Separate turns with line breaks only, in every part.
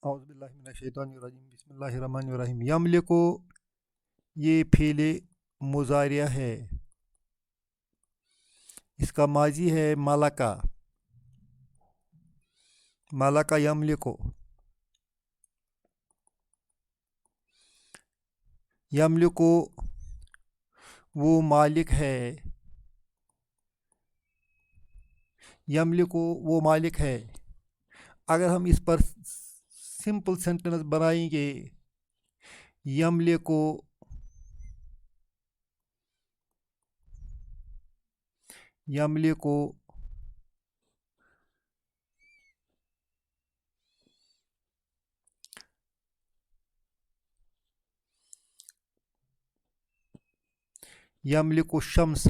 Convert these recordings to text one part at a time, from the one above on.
اعوذ باللہ من الشیطان الرجیم بسم اللہ الرحمن الرحیم یملکو یہ فعل مضارع ہے، اس کا ماضی ہے ملکہ، ملکہ یملکو، یملکو وہ مالک ہے، یملکو وہ مالک ہے۔ اگر ہم اس پر سمپل سینٹنس بنائیں گے، یملکو یملکو یملکو الشمس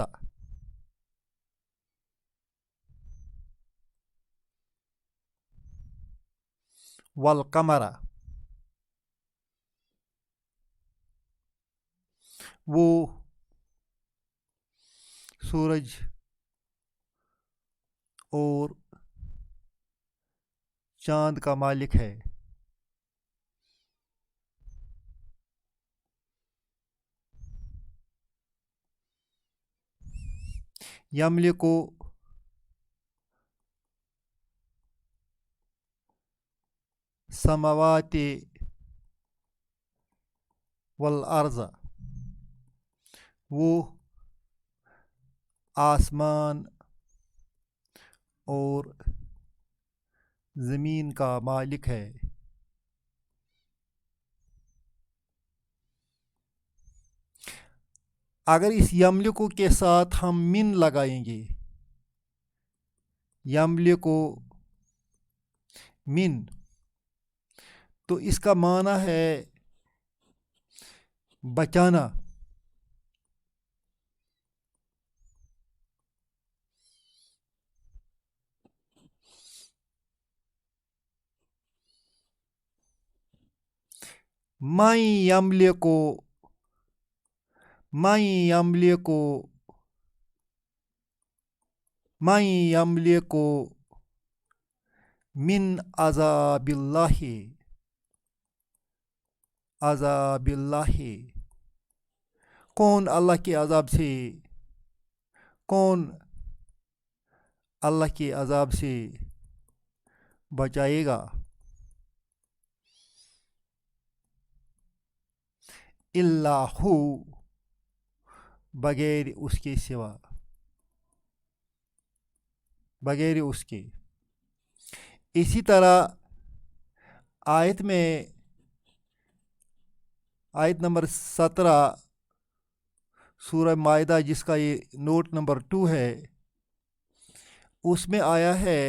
والقمر، وہ سورج اور چاند کا مالک ہے۔ یملکو سماوات والارض، وہ آسمان اور زمین کا مالک ہے۔ اگر اس یملکو کے ساتھ ہم من لگائیں گے، یملکو من، تو اس کا معنی ہے بچانا۔ من یملکو، من یملکو، من یملکو من عذاب اللہ، عذاب اللہ، کون اللہ کے عذاب سے، کون اللہ کے عذاب سے بچائے گا؟ الا ہو، بغیر اس کے سوا، بغیر اس کے۔ اسی طرح آیت میں، آیت نمبر 17 سورہ مائدہ، جس کا یہ نوٹ نمبر 2 ہے، اس میں آیا ہے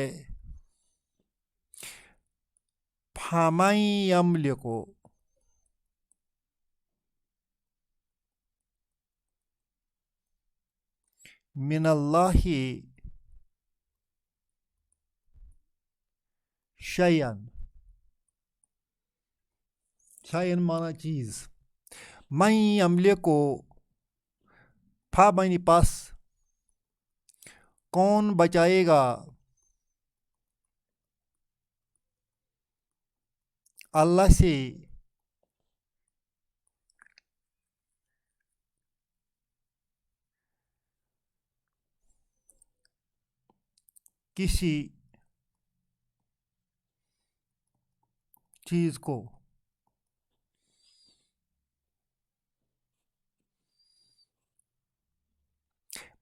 فَمَن یملکو من اللہ شیئن، شیئن مانا چیز، من یملکو فَمَن پس، کون بچائے گا اللہ سے کسی چیز کو،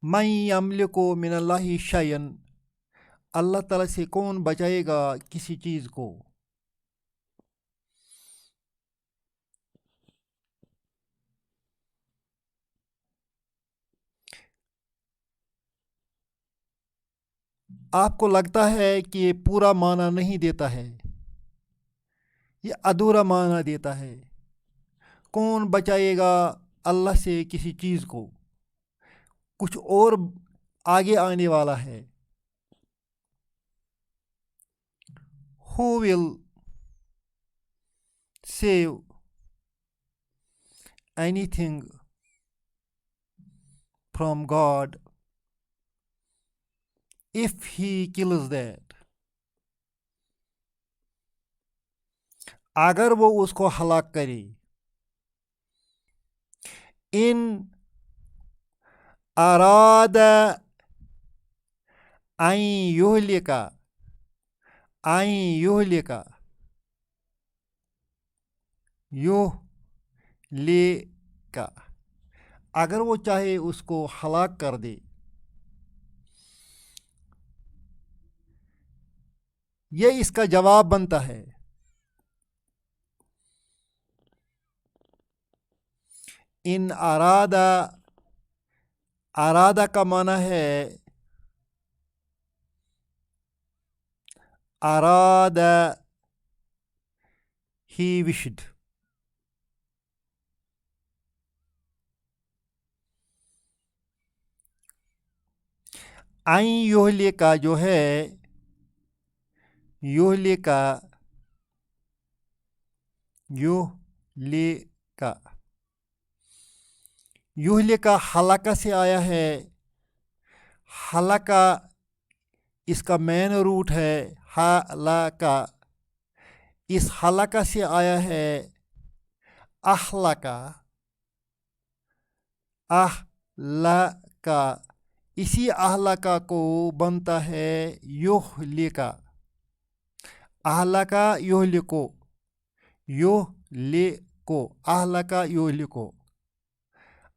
من یملکو من اللہ شیئن، اللہ تعالیٰ سے کون بچائے گا کسی چیز کو؟ آپ کو لگتا ہے کہ یہ پورا معنی نہیں دیتا ہے، یہ ادھورا معنی دیتا ہے۔ کون بچائے گا اللہ سے کسی چیز کو؟ کچھ اور آگے آنے والا ہے۔ Who will save anything from God if he kills that؟ اگر وہ اس کو ہلاک کرے. ان اراد ان یہلکا اگر وہ چاہے اس کو ہلاک کر دے. یہ اس کا جواب بنتا ہے. ان ارادہ کا معنی ہے اراد ہی وشڈ. این یہلکا جو ہے یہلکا ہلاکا سے آیا ہے. ہلاکا اس کا مین روٹ ہے ہلاکا. اس ہلاکا سے آیا ہے اہلکا. اسی اہلکا کو بنتا ہے یہلکا. اہلکا یہلکو اہلکا یہلکو.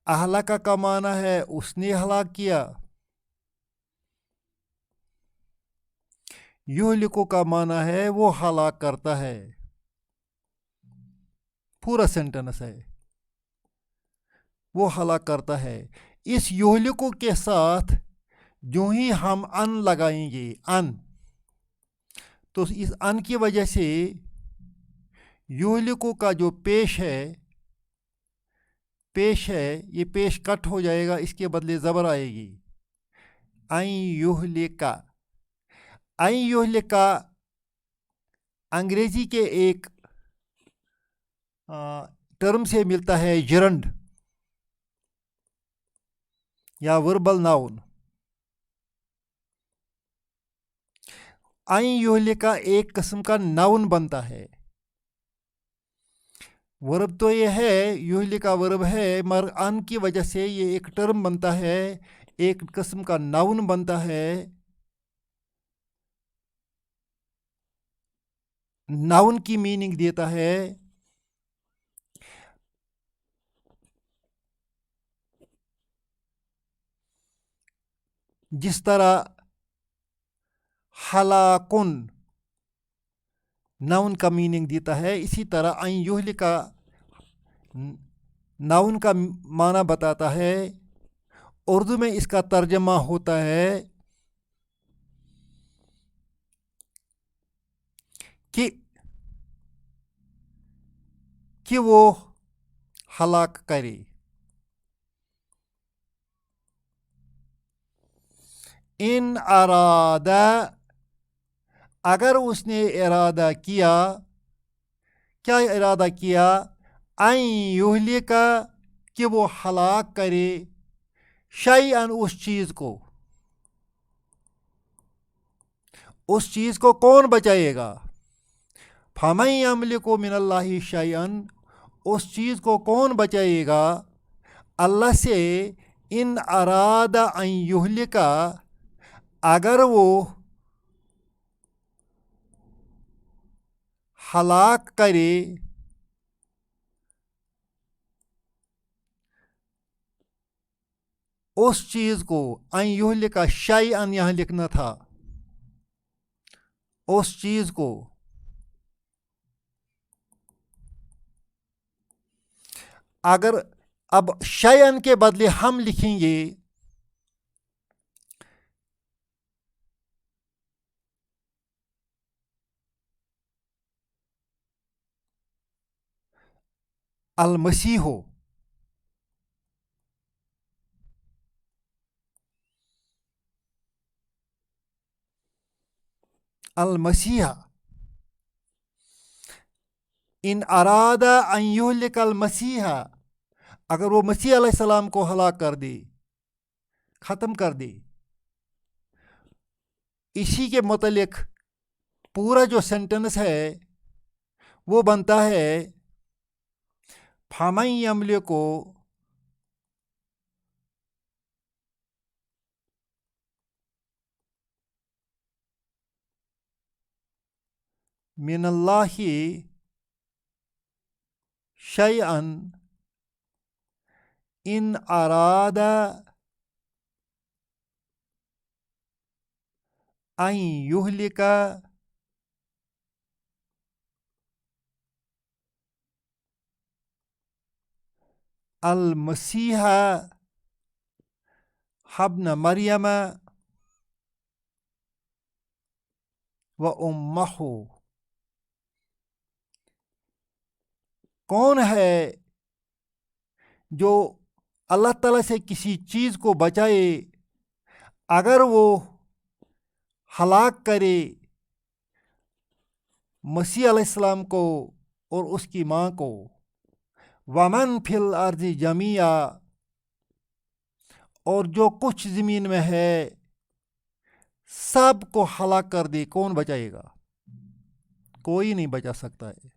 اہلکا کا معنی ہے اس نے ہلاک کیا. یہلکو کا معنی ہے وہ ہلاک کرتا ہے. پورا سینٹنس ہے وہ ہلاک کرتا ہے. اس یہلکو کے ساتھ جو ہی ہم ان لگائیں گے تو اس ان کی وجہ سے یہلکو کا جو پیش ہے یہ پیش کٹ ہو جائے گا. اس کے بدلے زبر آئے گی. این یہلکا انگریزی کے ایک ٹرم سے ملتا ہے جرنڈ یا وربل ناؤن. این یہلکا ایک قسم کا ناؤن بنتا ہے. ورب تو یہ ہے یہلکا ورب ہے مگر ان کی وجہ سے یہ ایک ٹرم بنتا ہے, ایک قسم کا ناؤن بنتا ہے. ناؤن کی میننگ دیتا ہے جس طرح ہلاکن ناؤن کا میننگ دیتا ہے, اسی طرح این یہلکا ناؤن کا معنی بتاتا ہے. اردو میں اس کا ترجمہ ہوتا ہے کہ وہ ہلاک کرے. ان ارادہ اگر اس نے ارادہ کیا, کیا ارادہ کیا؟ این یہلکا کہ وہ ہلاک کرے شیئن اس چیز کو. اس چیز کو کون بچائے گا؟ فمن یملک من اللہ شیئن اس چیز کو کون بچائے گا اللہ سے. ان ارادہ ان یہلکا اگر وہ ہلاک کرے اس چیز کو. ان یہلکا شیئن یہاں لکھنا تھا, اس چیز کو. اگر اب شیئن کے بدلے ہم لکھیں گے المسیح, المسیح. ان ارادہ ان یہلک المسیح اگر وہ مسیح علیہ السلام کو ہلاک کر دے, ختم کر دے. اسی کے متعلق پورا جو سینٹنس ہے وہ بنتا ہے فَمَن يَمْلِكُ مِنَ اللَّهِ شَيْئًا إِنْ أَرَادَ أَن يُهْلِكَ المسیح ابن مریم و امہ. کون ہے جو اللہ تعالیٰ سے کسی چیز کو بچائے اگر وہ ہلاک کرے مسیح علیہ السلام کو اور اس کی ماں کو. ومن فی الارض جمیعا، اور جو کچھ زمین میں ہے سب کو ہلاک کر دے، کون بچائے گا؟ کوئی نہیں بچا سکتا ہے.